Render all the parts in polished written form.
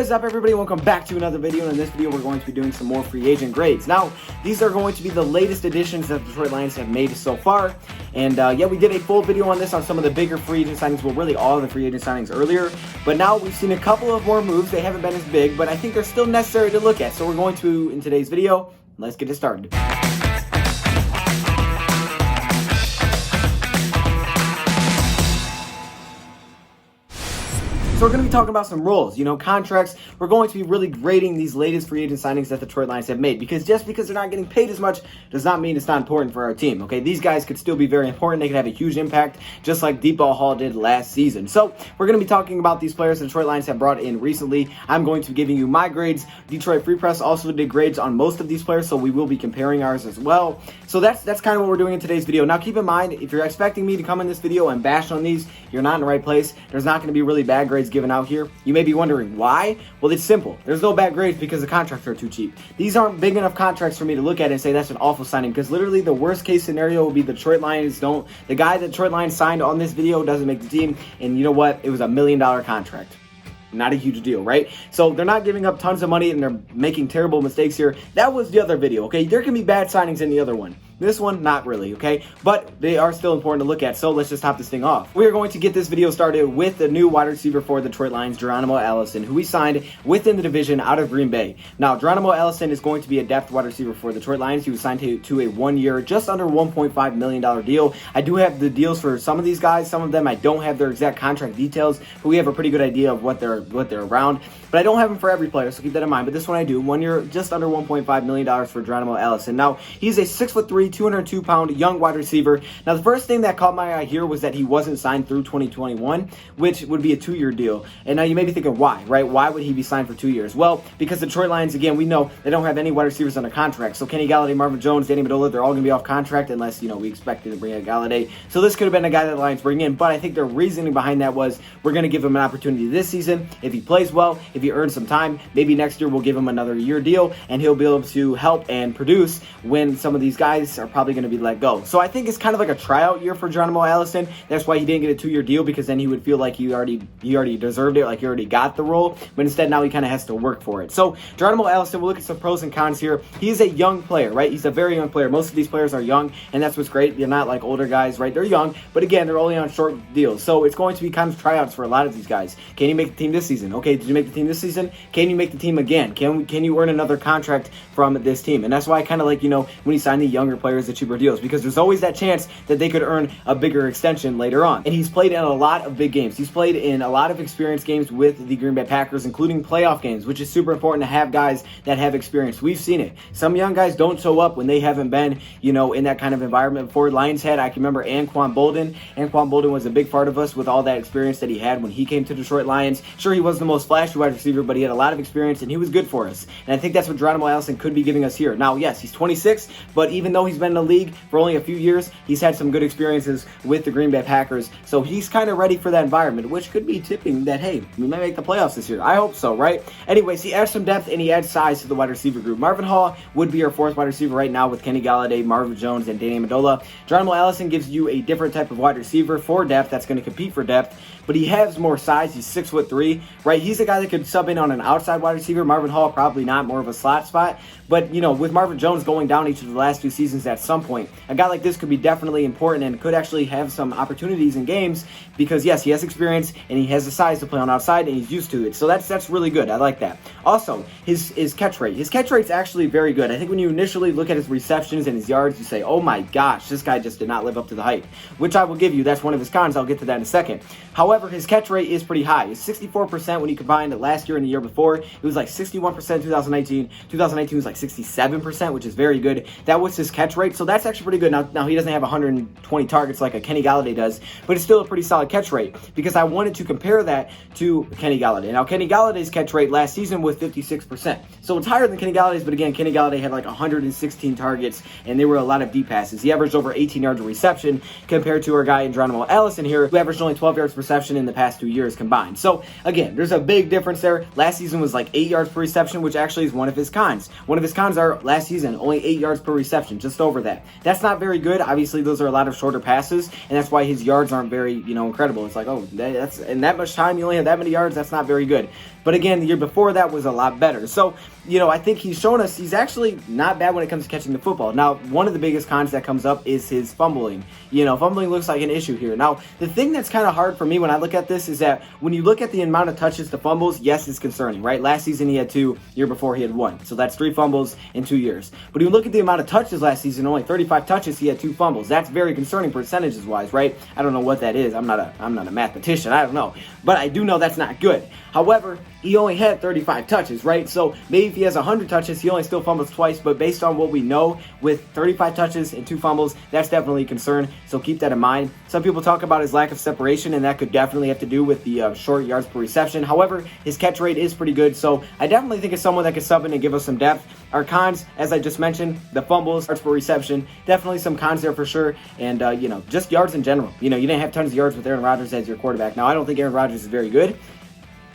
What is up, everybody? Welcome back to another video. And in this video we're going to be doing some more free agent grades. Now these are going to be the latest additions that the Detroit Lions have made so far, and yeah, we did a full video on this on some of the bigger free agent signings, well, really all of the free agent signings earlier, but now we've seen a couple of more moves. They haven't been as big, but I think they're still necessary to look at, so we're going to, in today's video, let's get it started. So we're going to be talking about some roles, contracts. We're going to be really grading these latest free agent signings that the Detroit Lions have made, because just because they're not getting paid as much does not mean it's not important for our team, okay? These guys could still be very important. They could have a huge impact, just like Deep Ball Hall did last season. So we're going to be talking about these players the Detroit Lions have brought in recently. I'm going to be giving you my grades. Detroit Free Press also did grades on most of these players, so we will be comparing ours as well. So that's kind of what we're doing in today's video. Now keep in mind, if you're expecting me to come in this video and bash on these, you're not in the right place. There's not going to be really bad grades given out here. You may be wondering why. Well, it's simple. There's no bad grades because the contracts are too cheap. These aren't big enough contracts for me to look at and say that's an awful signing, because literally the worst case scenario will be the Detroit Lions the guy that Detroit Lions signed on this video doesn't make the team, and you know what? It was $1 million contract. Not a huge deal, right? So they're not giving up tons of money and they're making terrible mistakes here. That was the other video, okay? There can be bad signings in the other one. This one, not really, okay? But they are still important to look at, so let's just top this thing off. We are going to get this video started with the new wide receiver for the Detroit Lions, Geronimo Allison, who we signed within the division out of Green Bay. Now, Geronimo Allison is going to be a depth wide receiver for the Detroit Lions. He was signed to a one-year, just under $1.5 million deal. I do have the deals for some of these guys. Some of them I don't have their exact contract details, but we have a pretty good idea of what they're around. But I don't have them for every player, so keep that in mind. But this one I do. 1 year, just under $1.5 million for Geronimo Allison. Now, he's a 6'3", 202-pound young wide receiver. Now, the first thing that caught my eye here was that he wasn't signed through 2021, which would be a 2-year deal. And now you may be thinking, why, right? Why would he be signed for 2 years? Well, because the Detroit Lions, again, we know they don't have any wide receivers under contract. So Kenny Galladay, Marvin Jones, Danny Amendola, they're all going to be off contract unless, we expected to bring in Galladay. So this could have been a guy that the Lions bring in, but I think their reasoning behind that was we're going to give him an opportunity this season. If he plays well, if he earns some time, maybe next year we'll give him another year deal and he'll be able to help and produce when some of these guys are probably going to be let go. So I think it's kind of like a tryout year for Geronimo Allison. That's why he didn't get a 2-year deal, because then he would feel like he already deserved it, like he already got the role, but instead now he kind of has to work for it. So Geronimo Allison, we'll look at some pros and cons here. He's a young player, right? He's a very young player. Most of these players are young, and that's what's great. They're not like older guys, right? They're young, but again, they're only on short deals. So it's going to be kind of tryouts for a lot of these guys. Can you make the team this season? Okay, did you make the team this season? Can you make the team again? Can you earn another contract from this team? And that's why I kind of like, when you sign the younger players, the cheaper deals, because there's always that chance that they could earn a bigger extension later on. And he's played in a lot of big games. He's played in a lot of experience games with the Green Bay Packers, including playoff games, which is super important to have guys that have experience. We've seen it. Some young guys don't show up when they haven't been, in that kind of environment before. Lions had, I can remember Anquan Bolden. Anquan Bolden was a big part of us with all that experience that he had when he came to Detroit Lions. Sure, he wasn't the most flashy wide receiver, but he had a lot of experience and he was good for us. And I think that's what Geronimo Allison could be giving us here. Now, yes, he's 26, but even though he's been in the league for only a few years, he's had some good experiences with the Green Bay Packers. So he's kind of ready for that environment, which could be tipping that, hey, we might make the playoffs this year. I hope so, right? Anyways, he adds some depth and he adds size to the wide receiver group. Marvin Hall would be our fourth wide receiver right now with Kenny Galladay, Marvin Jones, and Danny Amendola. Geronimo Allison gives you a different type of wide receiver for depth that's going to compete for depth, but he has more size. He's 6'3", right? He's a guy that could sub in on an outside wide receiver. Marvin Hall, probably not, more of a slot spot. But, with Marvin Jones going down each of the last 2 seasons at some point, a guy like this could be definitely important and could actually have some opportunities in games because, yes, he has experience and he has the size to play on outside and he's used to it. So that's really good. I like that. Also, his catch rate. His catch rate's actually very good. I think when you initially look at his receptions and his yards, you say, oh my gosh, this guy just did not live up to the hype, which I will give you. That's one of his cons. I'll get to that in a second. However, his catch rate is pretty high. It's 64% when you combine it last year and the year before. It was like 61% 2019. 2019 was like 67%, which is very good. That was his catch rate, so that's actually pretty good. Now he doesn't have 120 targets like a Kenny Galladay does, but it's still a pretty solid catch rate because I wanted to compare that to Kenny Galladay. Now, Kenny Galladay's catch rate last season was 56%, so it's higher than Kenny Galladay's, but again, Kenny Galladay had like 116 targets, and they were a lot of deep passes. He averaged over 18 yards of reception compared to our guy in Geronimo Allison here, who averaged only 12 yards per reception in the past 2 years combined. So, again, there's a big difference there. Last season was like 8 yards per reception, which actually is one of his cons. One of his cons are last season, only 8 yards per reception, just over that. That's not very good. Obviously, those are a lot of shorter passes, and that's why his yards aren't very, incredible. It's like, oh, that's in that much time, you only have that many yards. That's not very good. But again, the year before that was a lot better. So, I think he's shown us he's actually not bad when it comes to catching the football. Now, one of the biggest cons that comes up is his fumbling. Fumbling looks like an issue here. Now, the thing that's kind of hard for me when I look at this is that when you look at the amount of touches to fumbles, yes, it's concerning, right? Last season he had 2, year before he had 1. So that's 3 fumbles in 2 years. But when you look at the amount of touches last season, only 35 touches, he had 2 fumbles. That's very concerning percentages-wise, right? I don't know what that is. I'm not a mathematician. I don't know. But I do know that's not good. However, he only had 35 touches, right? So maybe if he has 100 touches, he only still fumbles twice. But based on what we know, with 35 touches and 2 fumbles, that's definitely a concern. So keep that in mind. Some people talk about his lack of separation, and that could definitely have to do with the short yards per reception. However, his catch rate is pretty good. So I definitely think it's someone that could sub in and give us some depth. Our cons, as I just mentioned, the fumbles, yards per reception, definitely some cons there for sure. And, just yards in general. You didn't have tons of yards with Aaron Rodgers as your quarterback. Now, I don't think Aaron Rodgers is very good.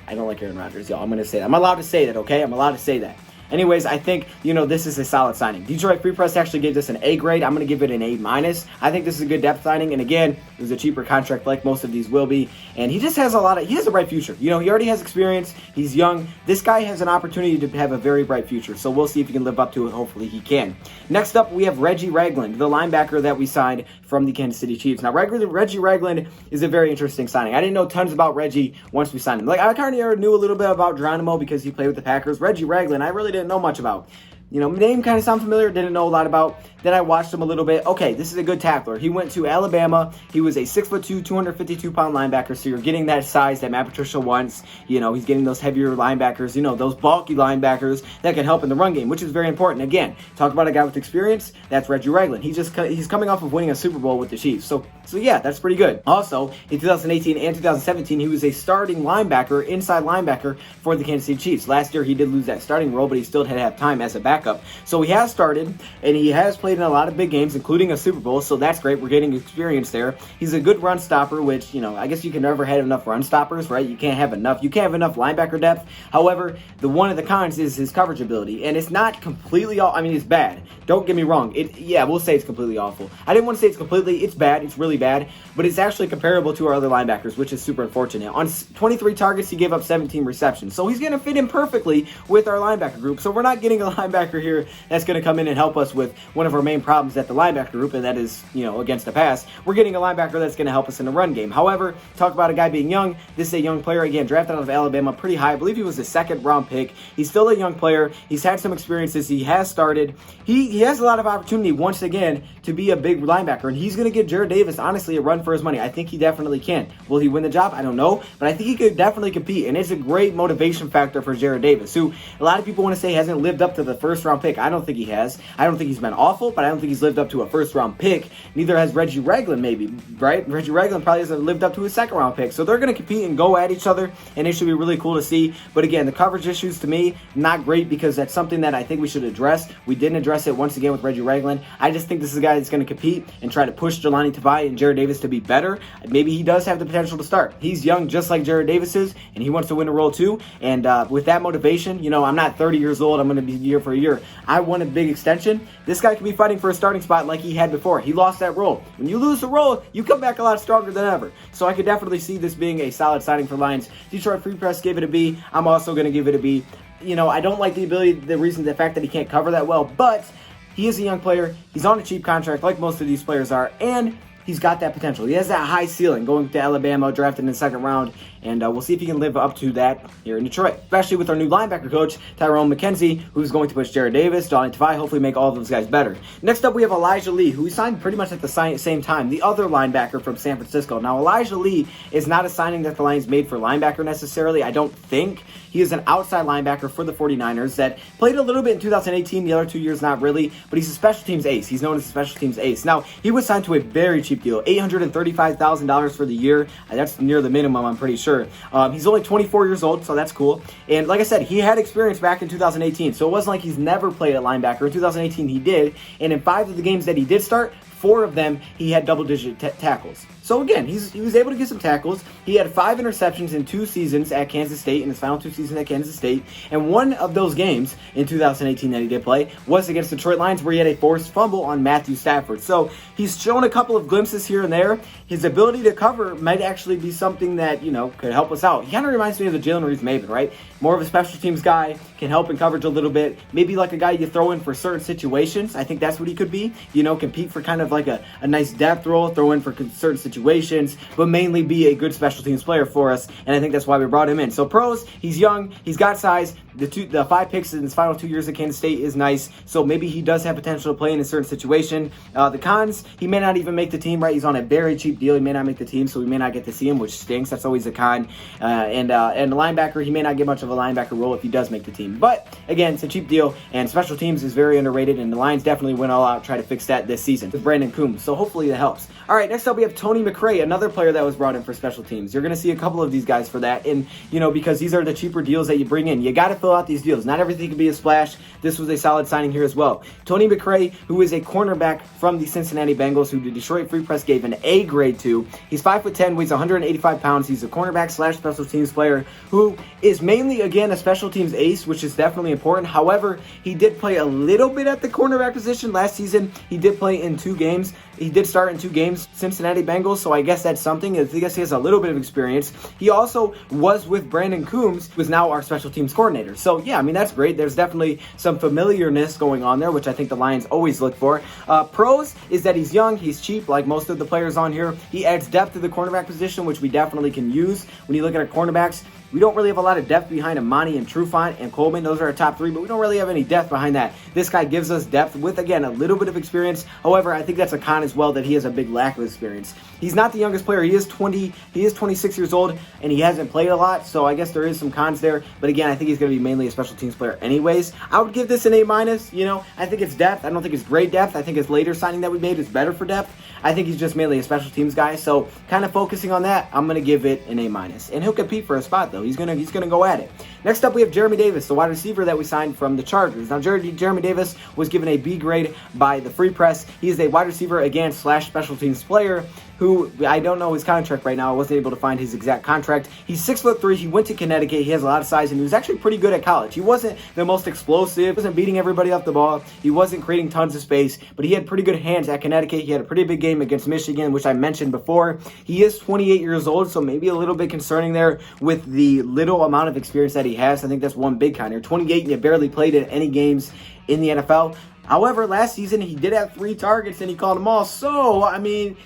I don't like Aaron Rodgers, y'all. I'm going to say that. I'm allowed to say that, okay? I'm allowed to say that. Anyways, I think, this is a solid signing. Detroit Free Press actually gave this an A grade. I'm going to give it an A-. I think this is a good depth signing. And again, it was a cheaper contract like most of these will be. And he just has he has a bright future. He already has experience. He's young. This guy has an opportunity to have a very bright future. So we'll see if he can live up to it. Hopefully he can. Next up, we have Reggie Ragland, the linebacker that we signed from the Kansas City Chiefs. Now, Reggie Ragland is a very interesting signing. I didn't know tons about Reggie once we signed him. I kind of knew a little bit about Geronimo because he played with the Packers. Reggie Ragland, I really didn't know much about. Name kind of sound familiar, didn't know a lot about. Then I watched him a little bit. Okay, this is a good tackler. He went to Alabama. He was a 6'2", 252-pound linebacker, so you're getting that size that Matt Patricia wants. He's getting those heavier linebackers, those bulky linebackers that can help in the run game, which is very important. Again, talk about a guy with experience, that's Reggie Ragland. He's coming off of winning a Super Bowl with the Chiefs. So yeah, that's pretty good. Also, in 2018 and 2017, he was a starting linebacker, inside linebacker for the Kansas City Chiefs. Last year, he did lose that starting role, but he still had to have time as a backup. So he has started, and he has played in a lot of big games, including a Super Bowl, so that's great. We're getting experience there. He's a good run stopper, which, I guess you can never have enough run stoppers, right? You can't have enough linebacker depth. However, one of the cons is his coverage ability, and it's not completely it's bad. Don't get me wrong. We'll say it's completely awful. I didn't want to say it's bad. It's really bad, but it's actually comparable to our other linebackers, which is super unfortunate. On 23 targets, he gave up 17 receptions, so he's going to fit in perfectly with our linebacker group. So we're not getting a linebacker here that's going to come in and help us with one of our main problems at the linebacker group, and that is, against the pass. We're getting a linebacker that's going to help us in the run game. However, talk about a guy being young. This is a young player, again, drafted out of Alabama pretty high. I believe he was a 2nd-round pick. He's still a young player. He's had some experiences. He has started. He has a lot of opportunity, once again, to be a big linebacker, and he's going to give Jarrad Davis, honestly, a run for his money. I think he definitely can. Will he win the job? I don't know, but I think he could definitely compete, and it's a great motivation factor for Jarrad Davis, who a lot of people want to say hasn't lived up to the 1st-round pick. I don't think he has. I don't think he's been awful, but I don't think he's lived up to a 1st-round pick. Neither has Reggie Ragland, maybe, right? Reggie Ragland probably hasn't lived up to a 2nd-round pick. So they're going to compete and go at each other, and it should be really cool to see. But again, the coverage issues, to me, not great, because that's something that I think we should address. We didn't address it once again with Reggie Ragland. I just think this is a guy that's going to compete and try to push Jelani Tavai and Jarrad Davis to be better. Maybe he does have the potential to start. He's young, just like Jarrad Davis is, and he wants to win a role too. And with that motivation, I'm not 30 years old. I'm going to be here for a year. I want a big extension. This guy could be fighting for a starting spot like he had before. He lost that role. When you lose the role, you come back a lot stronger than ever. So I could definitely see this being a solid signing for Lions. Detroit Free Press gave it a B. I'm also going to give it a B. I don't like the fact that he can't cover that well, but he is a young player. He's on a cheap contract like most of these players are, and he's got that potential. He has that high ceiling going to Alabama, drafted in the 2nd round, and we'll see if he can live up to that here in Detroit, especially with our new linebacker coach, Tyrone McKenzie, who's going to push Jarrad Davis, Jelani Tavai, hopefully make all of those guys better. Next up, we have Elijah Lee, who we signed pretty much at the same time, the other linebacker from San Francisco. Now, Elijah Lee is not a signing that the Lions made for linebacker necessarily, I don't think. He is an outside linebacker for the 49ers that played a little bit in 2018, the other 2 years not really, but he's a special teams ace. He's known as a special teams ace. Now, he was signed to a very cheap deal, $835,000 for the year. That's near the minimum, I'm pretty sure. He's only 24 years old, so that's cool. And like I said, he had experience back in 2018, so it wasn't like he's never played at linebacker. In 2018, he did, and in 5 of the games that he did start, 4 of them, he had double-digit tackles. So again, he was able to get some tackles. He had 5 interceptions in 2 seasons at Kansas State, in his final 2 seasons at Kansas State. And one of those games in 2018 that he did play was against the Detroit Lions, where he had a forced fumble on Matthew Stafford. So he's shown a couple of glimpses here and there. His ability to cover might actually be something that, could help us out. He kind of reminds me of the Jalen Reeves-Maybin, right? More of a special teams guy, can help in coverage a little bit. Maybe like a guy you throw in for certain situations. I think that's what he could be. Compete for kind of like a nice depth role, throw in for certain situations, but mainly be a good special teams player for us. And I think that's why we brought him in. So pros, he's young, he's got size. The 5 picks in his final 2 years at Kansas State is nice. So maybe he does have potential to play in a certain situation. The cons, he may not even make the team, right? He's on a very cheap deal. He may not make the team, so we may not get to see him, which stinks. That's always a con. And the linebacker, he may not get much of a linebacker role if he does make the team. But again, it's a cheap deal, and special teams is very underrated, and the Lions definitely went all out to try to fix that this season with Brandon Coombs. So hopefully that helps. All right, next up we have Tony McCray, another player that was brought in for special teams. You're going to see a couple of these guys for that, and because these are the cheaper deals that you bring in. You got to fill out these deals. Not everything can be a splash. This was a solid signing here as well. Tony McCray, who is a cornerback from the Cincinnati Bengals, who the Detroit Free Press gave an A grade to. He's 5'10", weighs 185 pounds. He's a cornerback / special teams player who is mainly, again, a special teams ace, which is definitely important. However, he did play a little bit at the cornerback position last season. He did play in 2 games. He did start in 2 games, Cincinnati Bengals, so I guess that's something. I guess he has a little bit of experience. He also was with Brandon Coombs, who is now our special teams coordinator. So, yeah, that's great. There's definitely some familiarness going on there, which I think the Lions always look for. Pros is that he's young, he's cheap, like most of the players on here. He adds depth to the cornerback position, which we definitely can use. When you look at our cornerbacks, we don't really have a lot of depth behind Amani and Trufant and Coleman. Those are our top 3, but we don't really have any depth behind that. This guy gives us depth with, again, a little bit of experience. However, I think that's a con as well, that he has a big lack of experience. He's not the youngest player. He is 26 years old, and he hasn't played a lot, so I guess there is some cons there. But again, I think he's going to be mainly a special teams player anyways. I would give this an A-. I think it's depth. I don't think it's great depth. I think his later signing that we made is better for depth. I think he's just mainly a special teams guy, so kind of focusing on that, I'm going to give it an A-. And he'll compete for a spot, though. He's gonna go at it. Next up, we have Jeremy Davis, the wide receiver that we signed from the Chargers. Now, Jeremy Davis was given a B grade by the Free Press. He is a wide receiver, again, / special teams player, who I don't know his contract right now. I wasn't able to find his exact contract. He's 6'3". He went to Connecticut. He has a lot of size, and he was actually pretty good at college. He wasn't the most explosive. He wasn't beating everybody off the ball. He wasn't creating tons of space, but he had pretty good hands at Connecticut. He had a pretty big game against Michigan, which I mentioned before. He is 28 years old, so maybe a little bit concerning there with the little amount of experience that he has. I think that's one big con here. 28, and you barely played in any games in the NFL. However, last season, he did have 3 targets, and he caught them all. So,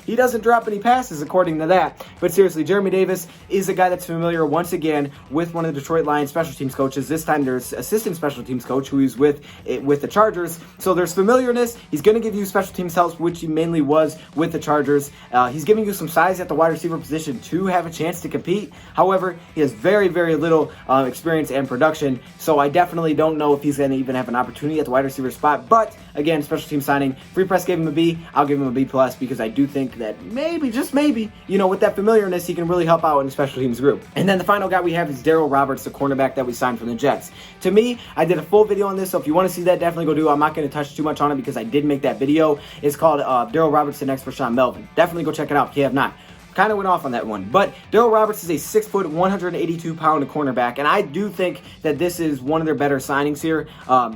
he doesn't drop any passes according to that. But seriously, Jeremy Davis is a guy that's familiar, once again, with one of the Detroit Lions special teams coaches. This time, there's assistant special teams coach who he's with the Chargers. So there's familiarness. He's going to give you special teams help, which he mainly was with the Chargers. He's giving you some size at the wide receiver position to have a chance to compete. However, he has very, very little experience and production. So I definitely don't know if he's going to even have an opportunity at the wide receiver spot. But again, special team signing. Free Press gave him a B. I'll give him a B+, because I do think that maybe, just maybe, with that familiarness, he can really help out in the special teams group. And then the final guy we have is Darryl Roberts, the cornerback that we signed from the Jets. To me, I did a full video on this, so if you want to see that, definitely go do it. I'm not going to touch too much on it because I did make that video. It's called Darryl Roberts, the next for Sean Melvin. Definitely go check it out if you have not. Kind of went off on that one. But Darryl Roberts is a 6 foot, 182-pound cornerback, and I do think that this is one of their better signings here.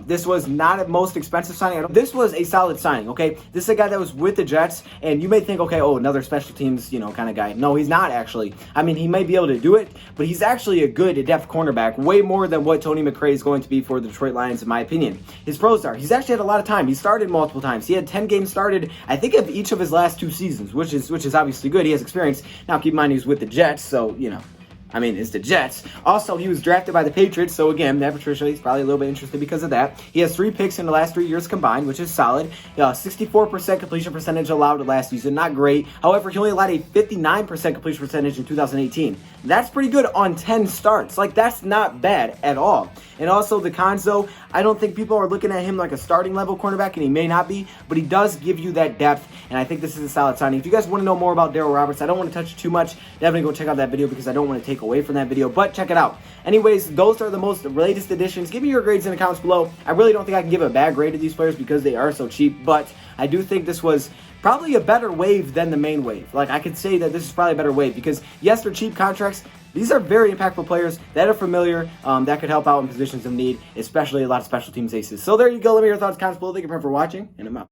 This was not a most expensive signing. This was a solid signing, okay? This is a guy that was with the Jets, and you may think, okay, another special teams, kind of guy. No, he's not actually. He may be able to do it, but he's actually a good depth cornerback, way more than what Tony McCray is going to be for the Detroit Lions, in my opinion. His pros are, he's actually had a lot of time. He started multiple times. He had 10 games started, I think, of each of his last 2 seasons, which is obviously good. He has experience. Now, keep in mind, he was with the Jets, so, it's the Jets. Also, he was drafted by the Patriots, so again, Matt Patricia, he's probably a little bit interested because of that. He has 3 picks in the last 3 years combined, which is solid. 64% completion percentage allowed last season, not great. However, he only allowed a 59% completion percentage in 2018. That's pretty good on 10 starts. That's not bad at all. And also, the cons, though, I don't think people are looking at him like a starting level cornerback, and he may not be, but he does give you that depth, and I think this is a solid signing. If you guys want to know more about Darryl Roberts, I don't want to touch too much. Definitely go check out that video because I don't want to take away from that video, but check it out. Anyways, those are the most latest additions. Give me your grades in the comments below. I really don't think I can give a bad grade to these players because they are so cheap, but I do think this was probably a better wave than the main wave. Like, I could say that this is probably a better wave because, yes, they're cheap contracts. These are very impactful players that are familiar, that could help out in positions of need, especially a lot of special teams aces. So there you go. Let me know your thoughts, comments below. Thank you for watching, and I'm out.